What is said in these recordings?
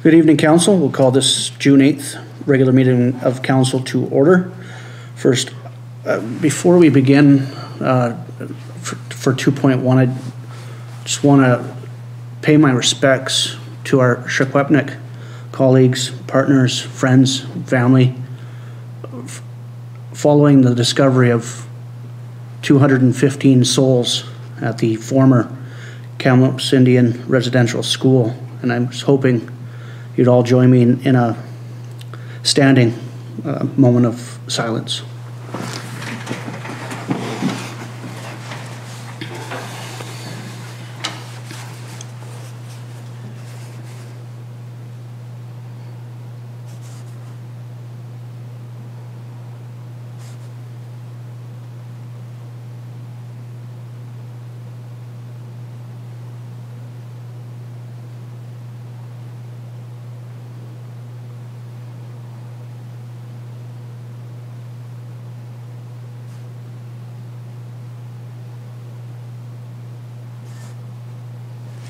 Good evening, Council. We'll call this June 8th regular meeting of Council to order. First, before we begin for 2.1, I just want to pay my respects to our Secwepemc colleagues, partners, friends, family, following the discovery of 215 souls at the former Kamloops Indian Residential School. And I'm just hoping you'd all join me in a standing moment of silence.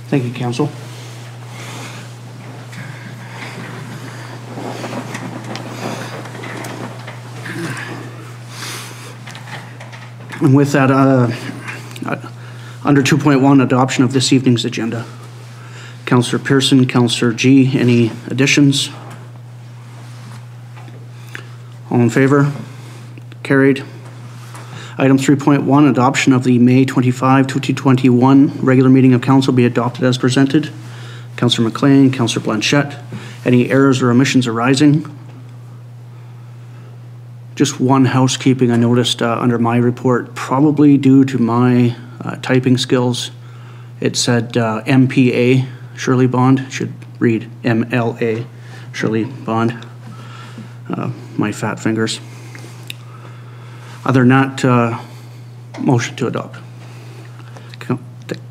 Thank you, Council. And with that, under 2.1, adoption of this evening's agenda. Councillor Pearson, Councillor G, any additions? All in favor? Carried. Item 3.1, adoption of the May 25, 2021 regular meeting of Council be adopted as presented. Councillor MacLean, Councillor Blanchette, any errors or omissions arising? Just one housekeeping I noticed under my report, probably due to my typing skills. It said MPA, Shirley Bond, should read MLA, Shirley Bond. My fat fingers. Other than that, motion to adopt.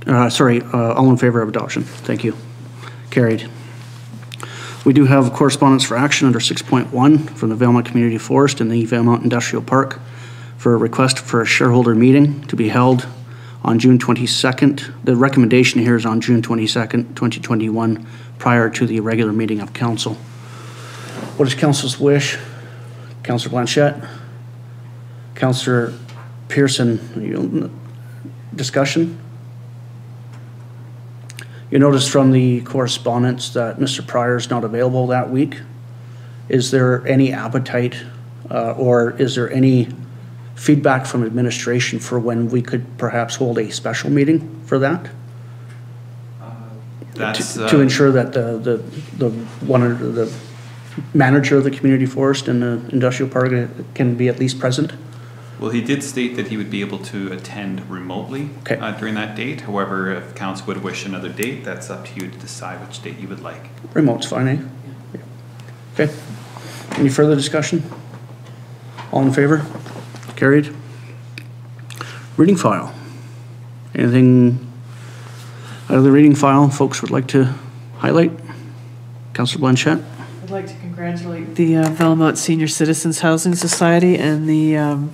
All in favor of adoption. Thank you. Carried. We do have correspondence for action under 6.1 from the Valemount Community Forest and the Valemount Industrial Park for a request for a shareholder meeting to be held on June 22nd. The recommendation here is on June 22nd, 2021, prior to the regular meeting of Council. What is Council's wish? Councillor Blanchette? Councillor Pearson, discussion? You noticed from the correspondence that Mr. Pryor is not available that week. Is there any appetite or is there any feedback from administration for when we could perhaps hold a special meeting for that? To ensure that the manager of the community forest and the industrial park can be at least present? Well, he did state that he would be able to attend remotely during that date. However, if council would wish another date, that's up to you to decide which date you would like. Remote's fine, eh? Yeah. Okay. Any further discussion? All in favor? Carried. Reading file. Anything out of the reading file folks would like to highlight? Councillor Blanchette? I'd like to congratulate the Valemount Senior Citizens Housing Society and the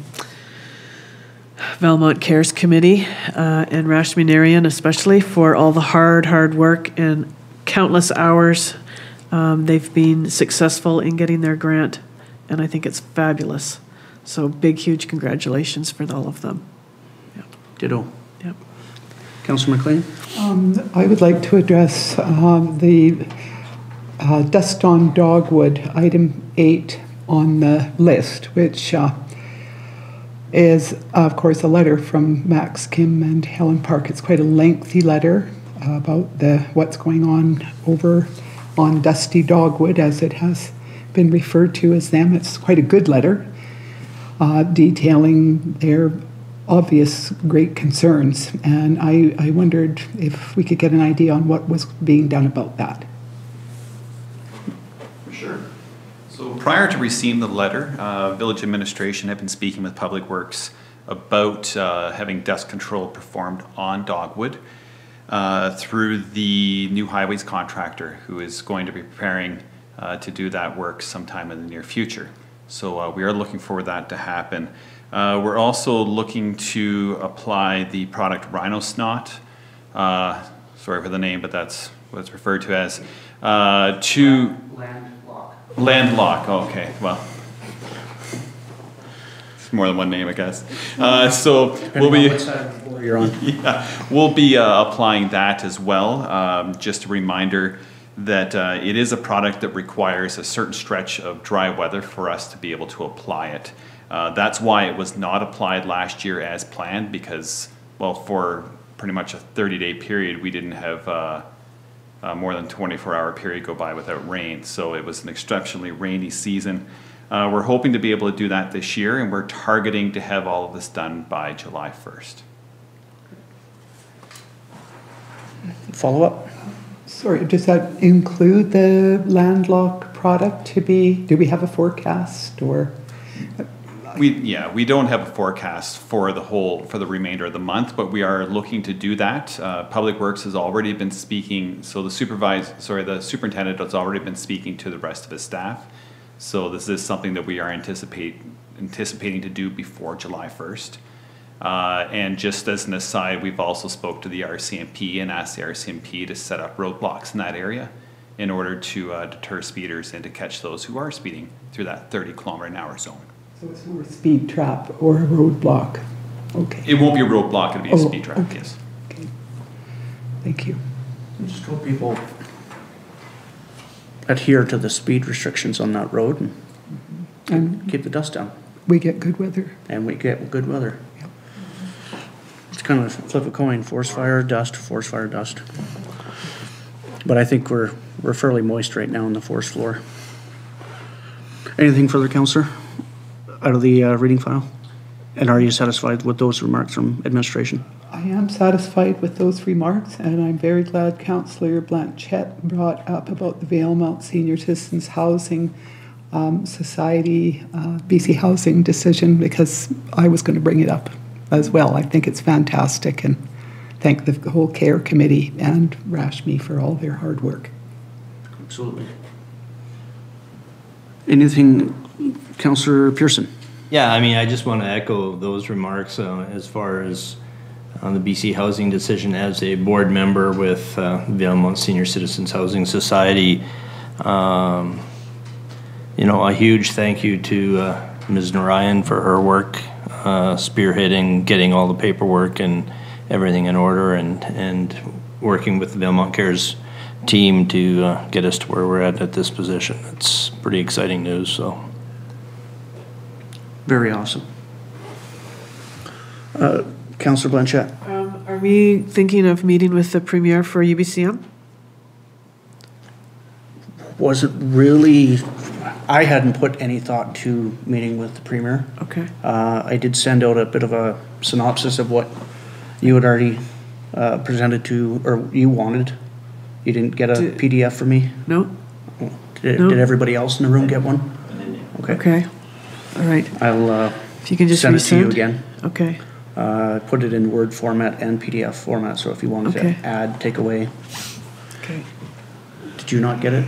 Valemount Cares Committee and Rashminarian especially for all the hard work and countless hours. They've been successful in getting their grant, and I think it's fabulous. So big, huge congratulations for all of them. Yep. Ditto. Yep. Councillor MacLean? I would like to address the dust on dogwood, item 8 on the list, which is, of course, a letter from Max, Kim, and Helen Park. It's quite a lengthy letter about what's going on over on Dusty Dogwood, as it has been referred to as them. It's quite a good letter, detailing their obvious great concerns. And I wondered if we could get an idea on what was being done about that. Sure. So prior to receiving the letter, village administration had been speaking with Public Works about having dust control performed on Dogwood through the new highways contractor who is going to be preparing to do that work sometime in the near future. So we are looking for that to happen. We're also looking to apply the product Rhino Snot. Sorry for the name, but that's what it's referred to as, to landlock. Okay, well, it's more than one name, I guess. So we'll be you're on. Yeah, we'll be applying that as well. Just a reminder that it is a product that requires a certain stretch of dry weather for us to be able to apply it. That's why it was not applied last year as planned, because, well, for pretty much a 30-day period, we didn't have more than 24-hour period go by without rain. So it was an exceptionally rainy season. We're hoping to be able to do that this year, and we're targeting to have all of this done by July 1st. Follow up? Sorry, does that include the landlock product to be, do we have a forecast or? We don't have a forecast for the remainder of the month, but we are looking to do that. Public Works has already been speaking, so the superintendent has already been speaking to the rest of his staff. So this is something that we are anticipating to do before July 1st. And just as an aside, we've also spoke to the RCMP and asked the RCMP to set up roadblocks in that area in order to deter speeders and to catch those who are speeding through that 30-kilometer-an-hour zone. So it's more a speed trap or a roadblock? Okay. It won't be a roadblock, it'll be a speed trap, okay. Yes. Okay. Thank you. Just hope people adhere to the speed restrictions on that road and keep the dust down. We get good weather. And we get good weather. Yep. It's kind of flip a coin, forest fire, dust, forest fire, dust. But I think we're fairly moist right now on the forest floor. Anything further, Councillor, out of the reading file? And are you satisfied with those remarks from administration? I am satisfied with those remarks, and I'm very glad Councillor Blanchette brought up about the Valemount Senior Citizens Housing Society, BC Housing decision, because I was going to bring it up as well. I think it's fantastic, and thank the whole CARE committee and Rashmi for all their hard work. Absolutely. Anything, Councillor Pearson? Yeah, I mean, I just want to echo those remarks as far as on the BC Housing decision. As a board member with Valemount Senior Citizens Housing Society, you know, a huge thank you to Ms. Narayan for her work, spearheading, getting all the paperwork and everything in order, and working with the Valemount Cares team to get us to where we're at this position. It's pretty exciting news. So, very awesome. Councillor Blanchette. Are we thinking of meeting with the Premier for UBCM? Wasn't really, I hadn't put any thought to meeting with the Premier. Okay. I did send out a bit of a synopsis of what you had already presented to, or you wanted. You didn't get a PDF from me? No. Did everybody else in the room get one? Okay. Okay. All right. I'll if you can just send resend. it to you again. Okay. Put it in Word format and PDF format, so if you wanted to add, take away. Okay. Did you not get it?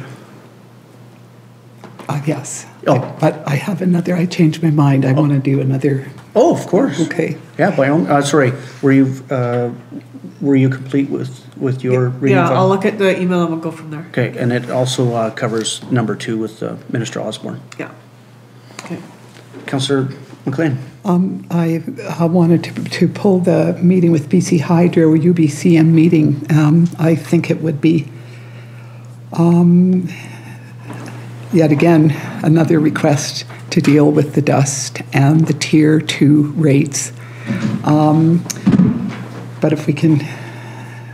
Yes. Oh. But I have another, I changed my mind. I want to do another. Oh, of course. Okay. Yeah, by all, sorry, were you complete with your reading Yeah, file? I'll look at the email and we'll go from there. Okay, and it also covers number 2 with Minister Osborne. Yeah. Okay. Councillor MacLean. I wanted to pull the meeting with BC Hydro, UBCM meeting. I think it would be yet again another request to deal with the dust and the Tier 2 rates. But if we can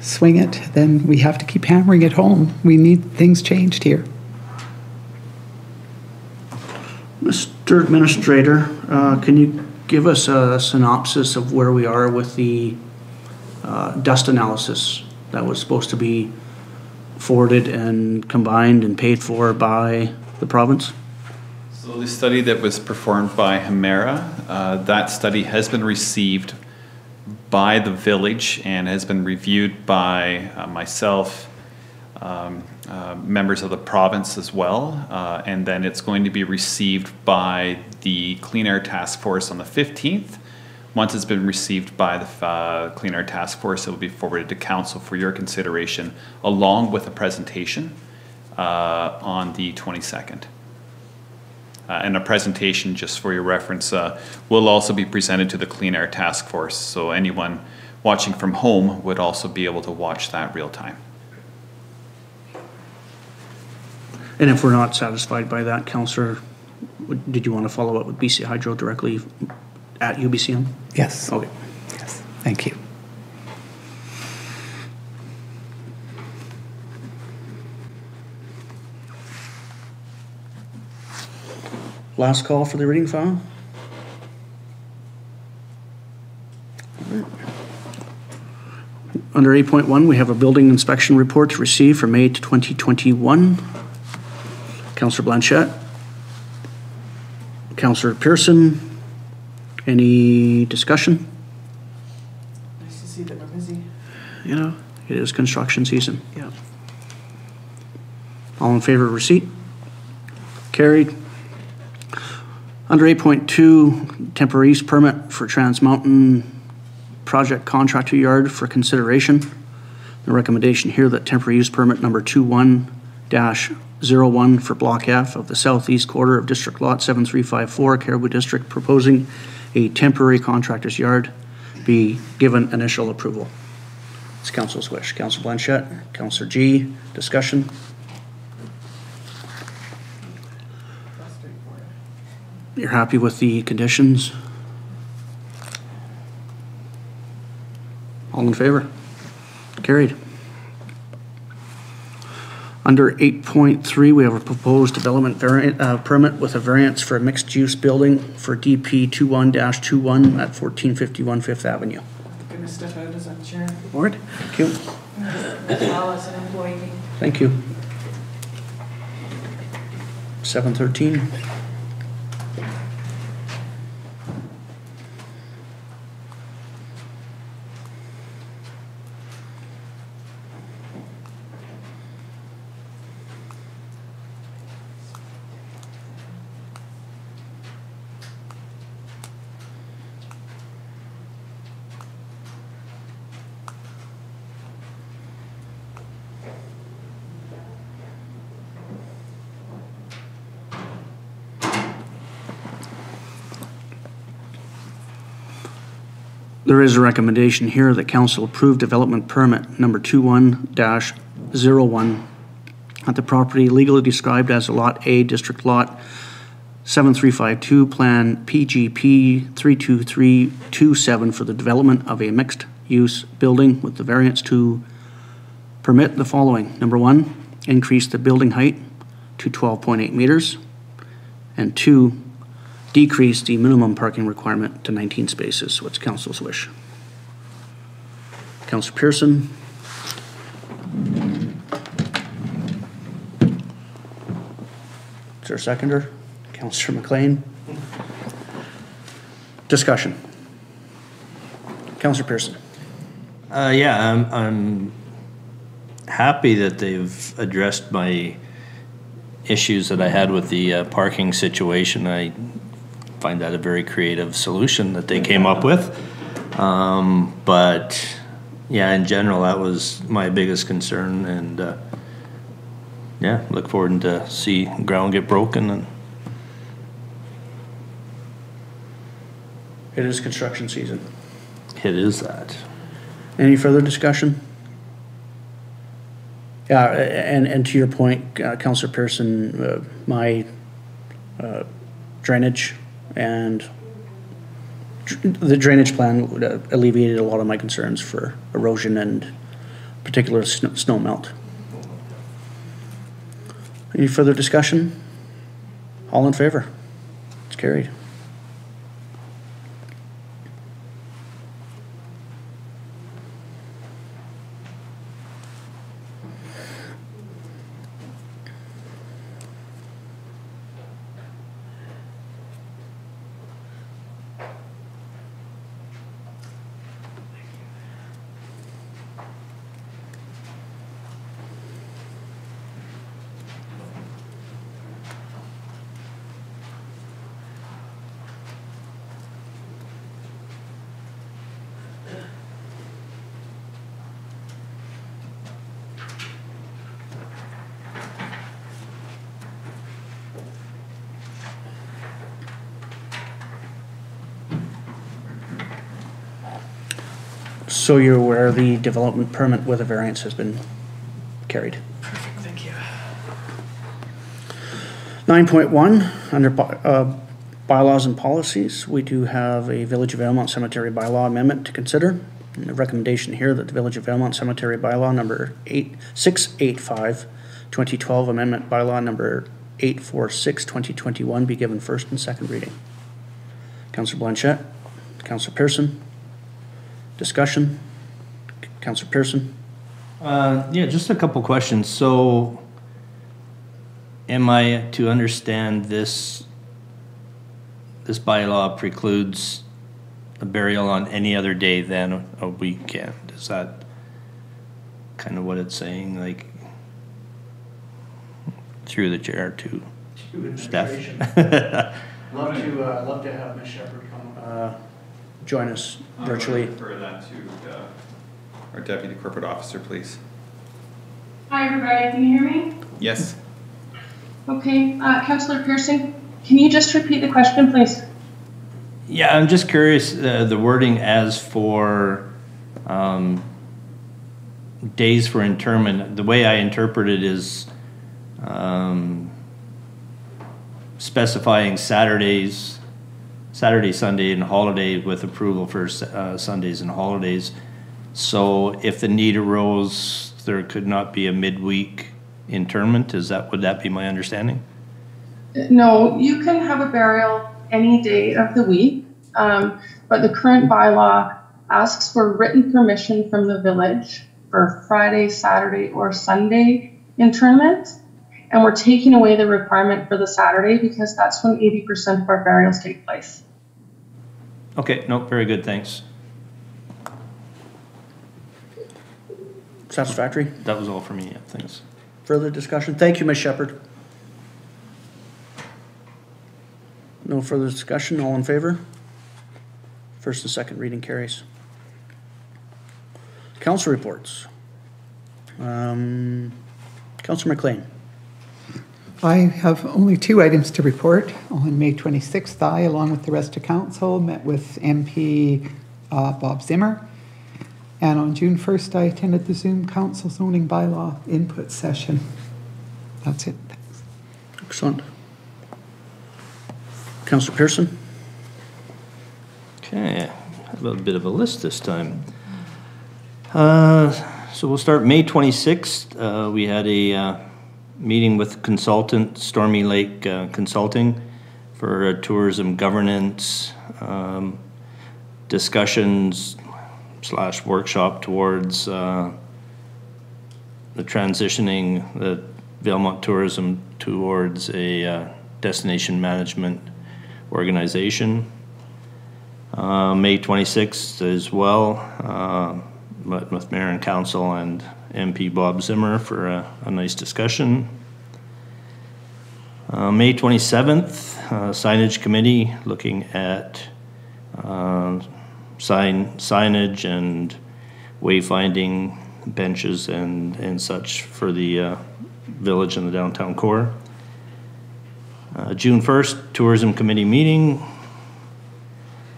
swing it, then we have to keep hammering it home. We need things changed here. Mr. Administrator, can you give us a synopsis of where we are with the dust analysis that was supposed to be forwarded and combined and paid for by the province? So the study that was performed by Hemera, that study has been received by the village and has been reviewed by myself, members of the province as well, and then it's going to be received by the Clean Air Task Force on the 15th, Once it's been received by the Clean Air Task Force, it will be forwarded to Council for your consideration, along with a presentation on the 22nd. And a presentation, just for your reference, will also be presented to the Clean Air Task Force. So anyone watching from home would also be able to watch that real time. And if we're not satisfied by that, Councillor, did you want to follow up with BC Hydro directly at UBCM? Yes. Okay. Yes. Thank you. Last call for the reading file. Under 8.1, we have a building inspection report to receive for May 2021. Councillor Blanchette. Councillor Pearson. Any discussion? Nice to see that we're busy. You know, it is construction season. Yeah. All in favor of receipt? Carried. Under 8.2, temporary use permit for Trans Mountain Project Contractor Yard for consideration. The recommendation here that temporary use permit number 21-01 for Block F of the southeast quarter of District Lot 7354, Caribou District, proposing a temporary contractor's yard be given initial approval. It's Council's wish. Councilor Blanchette, Councilor G, discussion. You're happy with the conditions? All in favor? Carried. Under 8.3, we have a proposed development permit with a variance for a mixed-use building for DP 21-21 at 1451 Fifth Avenue. Gonna step out as I'm chair. Board? Thank you. As well as an employee. Thank you. 7:13. There is a recommendation here that council approve development permit number 21-01 at the property legally described as a Lot A, District Lot 7352, Plan PGP 32327 for the development of a mixed-use building with the variance to permit the following. Number 1, increase the building height to 12.8 meters, and 2, decrease the minimum parking requirement to 19 spaces. What's council's wish? Councillor Pearson. Is there a seconder? Councillor MacLean. Discussion. Councillor Pearson. Yeah, I'm happy that they've addressed my issues that I had with the parking situation. I find that a very creative solution that they came up with. But yeah, in general, that was my biggest concern, and yeah, look forward to see ground get broken. And It is construction season. it is that. Any further discussion? Yeah, and to your point, Councillor Pearson, my drainage and the drainage plan alleviated a lot of my concerns for erosion and particular snow melt. Any further discussion? All in favor? It's carried. So you're aware the development permit with a variance has been carried. Thank you. 9.1, under bylaws and policies, we do have a Village of Valemount Cemetery bylaw amendment to consider. And the recommendation here that the Village of Valemount Cemetery bylaw number 685, 2012, amendment bylaw number 846, 2021 be given first and second reading. Councillor Blanchette, Councillor Pearson, discussion. Councillor Pearson. Yeah, just a couple questions. So am I to understand this bylaw precludes a burial on any other day than a weekend? Is that kind of what it's saying, like, through the chair to staff? Love to have Ms. Shepherd come join us virtually. Refer that to our Deputy Corporate Officer, please. Hi, everybody. Can you hear me? Yes. Okay. Councillor Pearson, can you just repeat the question, please? Yeah, I'm just curious, the wording as for days for interment, the way I interpret it is specifying Saturday, Sunday, and holiday with approval for Sundays and holidays. So if the need arose, there could not be a midweek interment. Would that be my understanding? No, you can have a burial any day of the week, but the current bylaw asks for written permission from the village for Friday, Saturday, or Sunday interment. And we're taking away the requirement for the Saturday because that's when 80% of our burials take place. Okay, no, very good, thanks. Satisfactory? That was all for me, yeah, thanks. Further discussion? Thank you, Ms. Shepherd. No further discussion, all in favor? First and second reading carries. Council reports. Councillor MacLean. I have only 2 items to report. On May 26th, I, along with the rest of council, met with MP Bob Zimmer. And on June 1st, I attended the Zoom Council zoning bylaw input session. That's it. Thanks. Excellent. Councillor Pearson. Okay, I have a bit of a list this time. So we'll start May 26th. We had a meeting with consultant Stormy Lake Consulting for tourism governance discussions / workshop towards the transitioning the Valemount tourism towards a destination management organization. May 26th as well, met with Mayor and Council and MP Bob Zimmer for a nice discussion. May 27th, signage committee looking at signage and wayfinding benches and such for the village and the downtown core. June 1st, tourism committee meeting.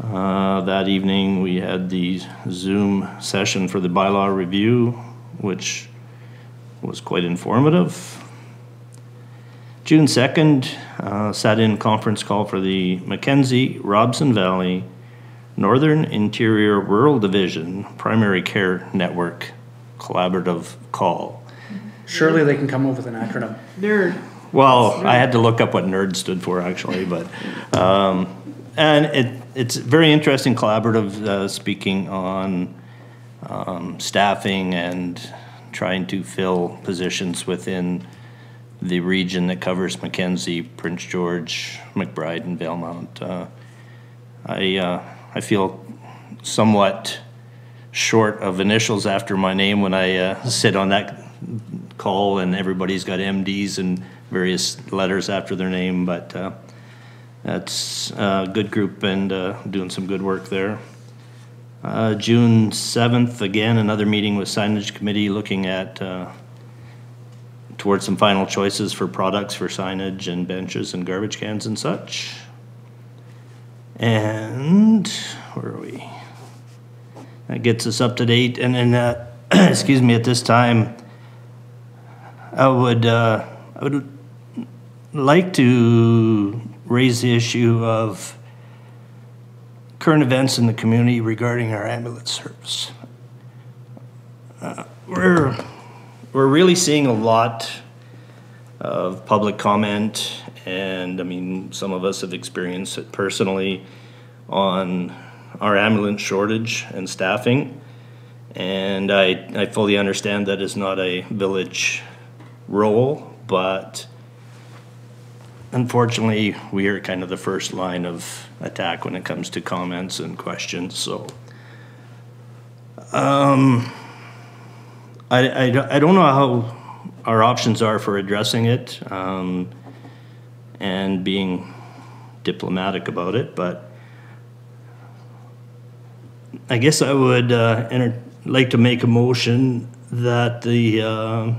That evening we had the Zoom session for the bylaw review, which was quite informative. June 2nd, sat in conference call for the Mackenzie Robson Valley Northern Interior Rural Division Primary Care Network Collaborative Call. Surely they can come up with an acronym. Nerd. Well, I had to look up what NERD stood for, actually, but and it's very interesting collaborative, speaking on staffing and trying to fill positions within the region that covers Mackenzie, Prince George, McBride, and Valemount. I feel somewhat short of initials after my name when I sit on that call, and everybody's got MDs and various letters after their name, but that's a good group and doing some good work there. June 7th, again, another meeting with signage committee looking at towards some final choices for products for signage and benches and garbage cans and such. And where are we? that gets us up to date. And then, excuse me, at this time, I would like to raise the issue of current events in the community regarding our ambulance service. We're really seeing a lot of public comment, and I mean, some of us have experienced it personally on our ambulance shortage and staffing. And I fully understand that is not a village role, but unfortunately, we are kind of the first line of attack when it comes to comments and questions. So, I don't know how our options are for addressing it and being diplomatic about it, but I guess I would like to make a motion that the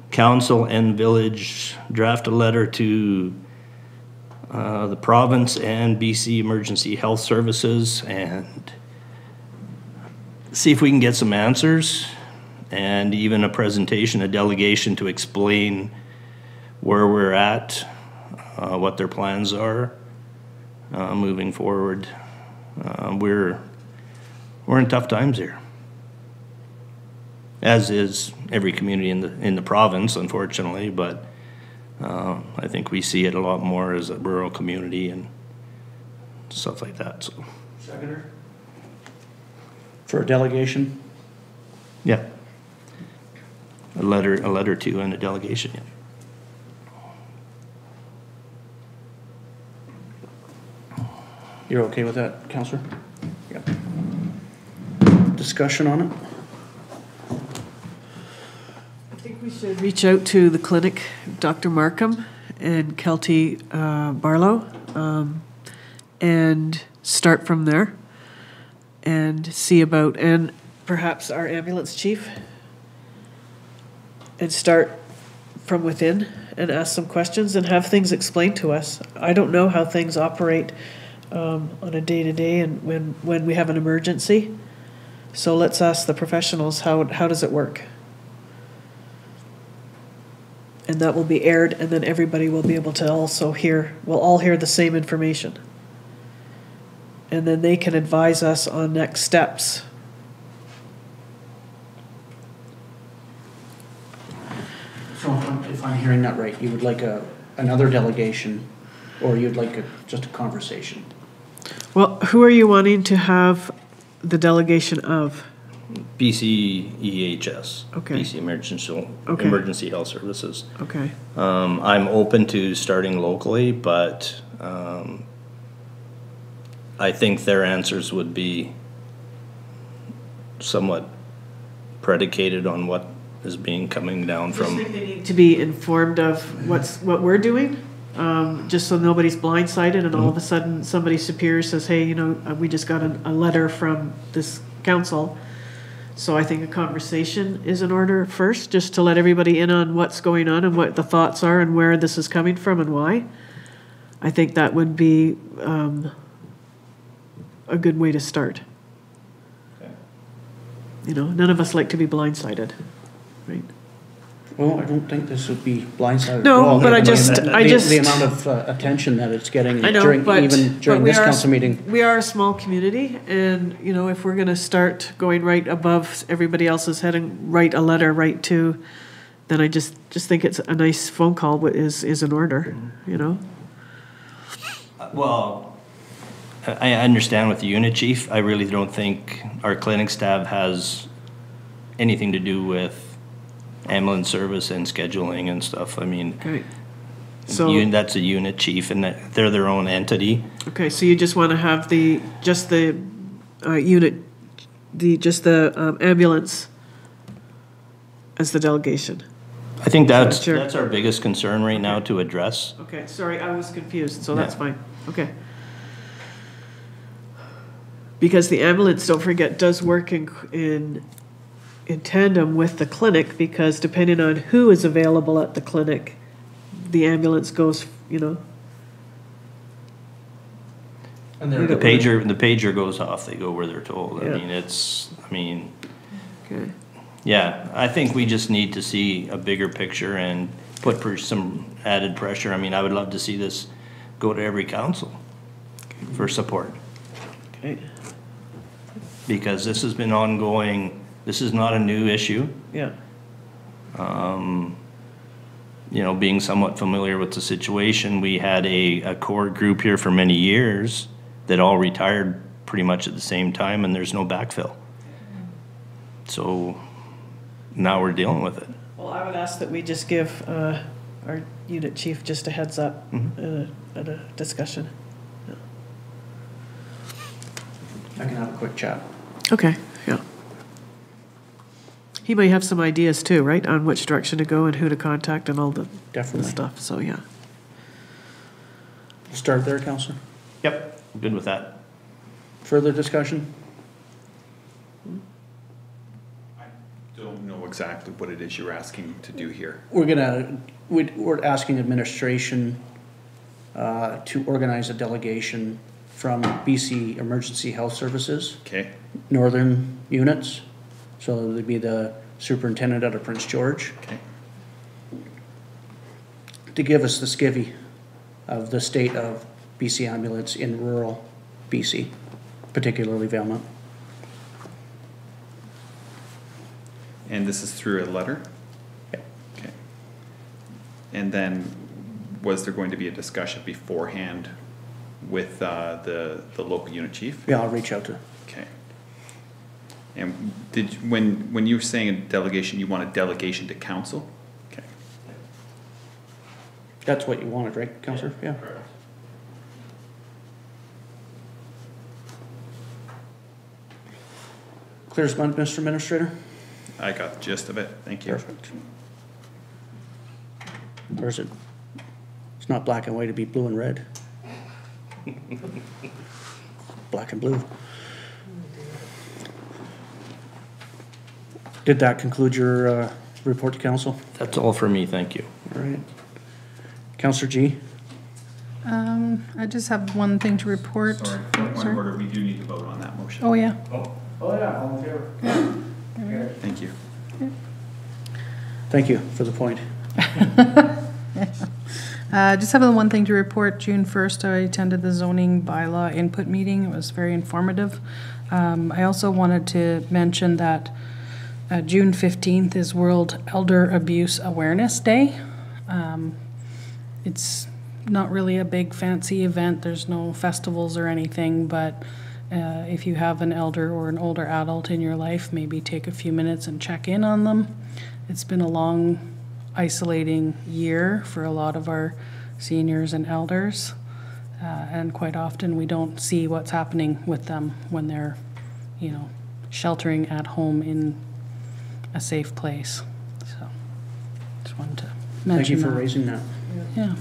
council and village draft a letter to the province and BC Emergency Health Services and see if we can get some answers and even a presentation, a delegation to explain where we're at, what their plans are moving forward. We're in tough times here, as is every community in the province, unfortunately. But I think we see it a lot more as a rural community and stuff like that. So, Seconder? For a delegation? Yeah, a letter to and a delegation. Yeah. You're okay with that, Councillor? Yeah. Discussion on it? I think we should reach out to the clinic, Dr. Markham and Kelty Barlow, and start from there and see about, and perhaps our ambulance chief, and start from within and ask some questions and have things explained to us. I don't know how things operate on a day-to-day and when we have an emergency. So let's ask the professionals, how does it work? And that will be aired, and then everybody will be able to also we'll all hear the same information. And then they can advise us on next steps. So if I'm hearing that right, you would like another delegation, or you'd like just a conversation? Well, who are you wanting to have the delegation of? BC EHS, Okay. BC Okay. Emergency Health Services. Okay. I'm open to starting locally, but I think their answers would be somewhat predicated on what is coming down Just from. think they need to be informed of what we're doing, just so nobody's blindsided and all of a sudden somebody superior says, hey, we just got a letter from this council. So I think a conversation is in order first, just to let everybody in on what's going on and what the thoughts are and where this is coming from and why. I think that would be a good way to start. Okay. None of us like to be blindsided, right? Well, I don't think this would be blindsided No, at all. but The amount of attention that it's getting during this council meeting. We are a small community, and if we're going to start going right above everybody else's head and write a letter right to, then I just think it's a nice phone call is in order. Well, I understand with the unit chief. I really don't think our clinic staff has anything to do with ambulance service and scheduling and stuff. I mean, Okay. So that's a unit chief, and they're their own entity. Okay, so you just want to have the ambulance as the delegation. I think that's Sure. our biggest concern right now to address. Okay, sorry, I was confused, so that's Yeah. fine. Okay. Because the ambulance, don't forget, does work in tandem with the clinic, because depending on who is available at the clinic, the ambulance goes, And The pager goes off, they go where they're told. Yeah. Okay. Yeah, I think we just need to see a bigger picture and put some added pressure. I mean, I would love to see this go to every council for support. Okay. Because this has been ongoing, this is not a new issue. Yeah. You know, being somewhat familiar with the situation, we had a core group here for many years that all retired pretty much at the same time, and there's no backfill. So now we're dealing with it. Well, I would ask that we just give our unit chief just a heads up at a discussion. I can have a quick chat. Okay, yeah. He may have some ideas too, right, on which direction to go and who to contact and all the Definitely. stuff, so yeah. Start there, Councillor. Yep, good with that. Further discussion? I don't know exactly what it is you're asking to do here. We're asking administration to organize a delegation from BC Emergency Health Services, Okay, northern units. So there'd be the superintendent out of Prince George, okay. to give us the skivvy of the state of BC ambulance in rural BC, particularly Valemount. And this is through a letter? Yep. Okay. And then, was there going to be a discussion beforehand with the local unit chief? Yeah, I'll reach out to. Okay. And when you were saying a delegation, you want a delegation to council? Okay. That's what you wanted, right, Councillor? Yeah. Clear as mud, Mr. Administrator? I got the gist of it. Thank you. Perfect. Or is it? It's not black and white, it'd be blue and red. Black and blue. Did that conclude your report to council? That's all for me, thank you. All right. Councillor G? I just have one thing to report. Sorry, point of order, we do need to vote on that motion. Oh, yeah. Oh, yeah, all in favor. Thank you. Thank you for the point. Just have one thing to report. June 1st, I attended the zoning bylaw input meeting. It was very informative. I also wanted to mention that June 15th is World Elder Abuse Awareness Day. It's not really a big fancy event. There's no festivals or anything, but if you have an elder or an older adult in your life, maybe take a few minutes and check in on them. It's been a long, isolating year for a lot of our seniors and elders, and quite often we don't see what's happening with them when they're, you know, sheltering at home in a safe place. So, just wanted to mention that. Thank you for raising that. Yeah.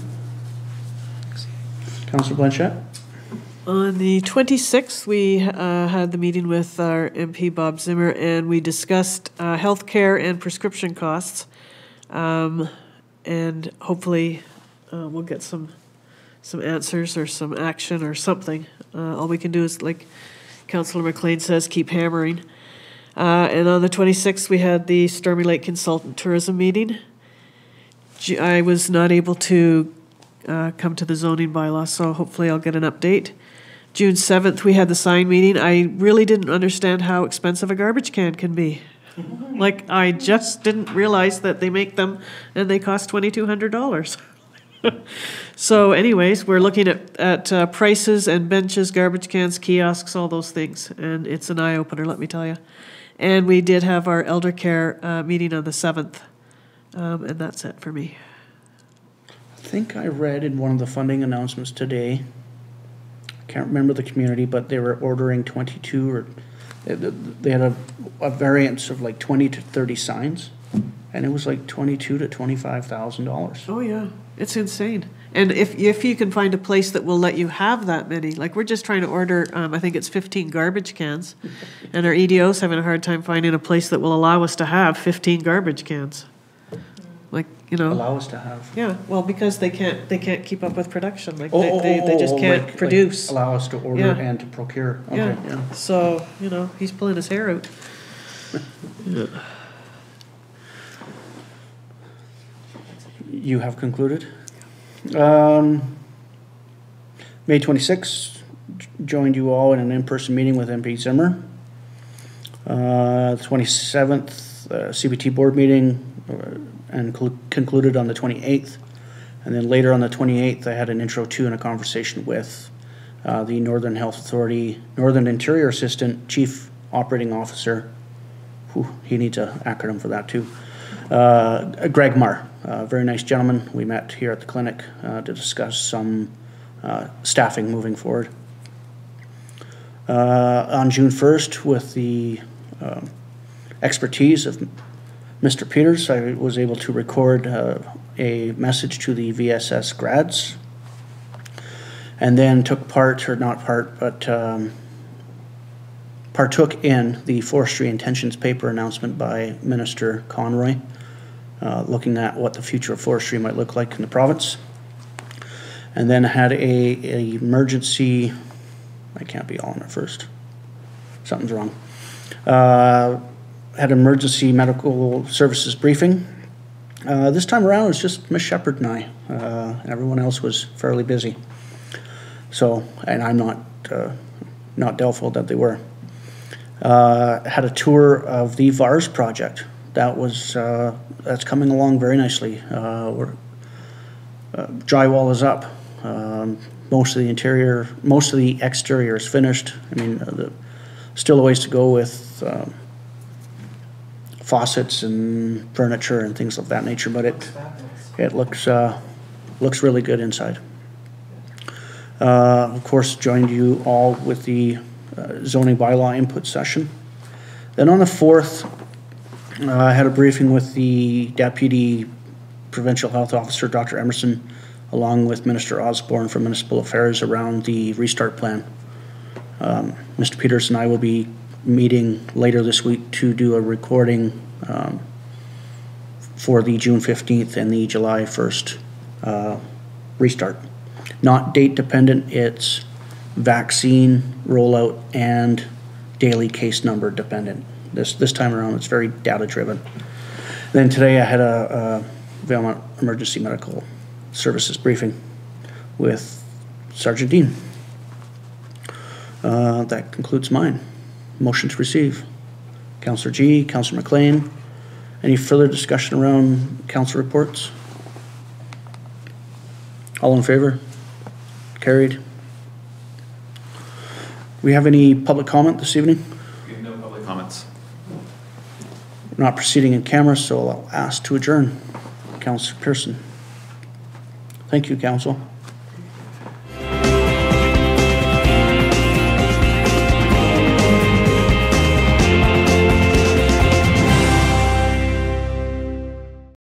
Councillor Blanchette? On the 26th, we had the meeting with our MP, Bob Zimmer, and we discussed healthcare and prescription costs. And hopefully we'll get some answers or some action or something. All we can do is, like Councillor MacLean says, keep hammering. And on the 26th, we had the Stormy Lake Consultant Tourism meeting. I was not able to come to the zoning bylaw, so hopefully I'll get an update. June 7th, we had the sign meeting. I really didn't understand how expensive a garbage can be. Like, I just didn't realize that they make them and they cost $2,200. So anyways, we're looking at prices and benches, garbage cans, kiosks, all those things. And it's an eye-opener, let me tell you. And we did have our elder care meeting on the 7th. And that's it for me. I think I read in one of the funding announcements today, I can't remember the community, but they were ordering 22 or they had a variance of like 20 to 30 signs, and it was like $22,000 to $25,000. Oh yeah, it's insane. And if you can find a place that will let you have that many, like we're just trying to order, I think it's 15 garbage cans, and our EDO's having a hard time finding a place that will allow us to have 15 garbage cans. Like, Allow us to have. Yeah, well, because they can't keep up with production, like, Oh, they just can't like produce. allow us to order Yeah. and to procure. Okay, Yeah, yeah. so, he's pulling his hair out. You have concluded? May 26th, joined you all in an in-person meeting with MP Zimmer. 27th, CBT board meeting, and concluded on the 28th. And then later on the 28th, I had an intro to and a conversation with the Northern Health Authority, Northern Interior Assistant Chief Operating Officer. He needs an acronym for that too. Greg Marr, a very nice gentleman. We met here at the clinic to discuss some staffing moving forward. On June 1st, with the expertise of Mr. Peters, I was able to record a message to the VSS grads, and then took part, or not part, but partook in the forestry intentions paper announcement by Minister Conroy, looking at what the future of forestry might look like in the province. And then had a emergency, I can't be all in it first, something's wrong. Had an emergency medical services briefing. This time around it was just Miss Shepherd and I. Everyone else was fairly busy. So, and I'm not doubtful that they were. Had a tour of the VARS project. That's coming along very nicely. Drywall is up. Most of the exterior is finished. I mean, still a ways to go with faucets and furniture and things of that nature, but it looks really good inside. Of course, joined you all with the zoning bylaw input session. Then on the 4th, I had a briefing with the Deputy Provincial Health Officer, Dr. Emerson, along with Minister Osborne from Municipal Affairs around the restart plan. Mr. Peters and I will be meeting later this week to do a recording for the June 15th and the July 1st restart. Not date dependent, it's vaccine rollout and daily case number dependent. This time around it's very data driven. Then today I had a Valemount Emergency Medical Services briefing with Sergeant Dean. That concludes mine. Motion to receive. Councillor G, Councillor MacLean. Any further discussion around council reports? All in favor? Carried. We have any public comment this evening? We have no public comments. We're not proceeding in camera, so I'll ask to adjourn. Councillor Pearson. Thank you, Council.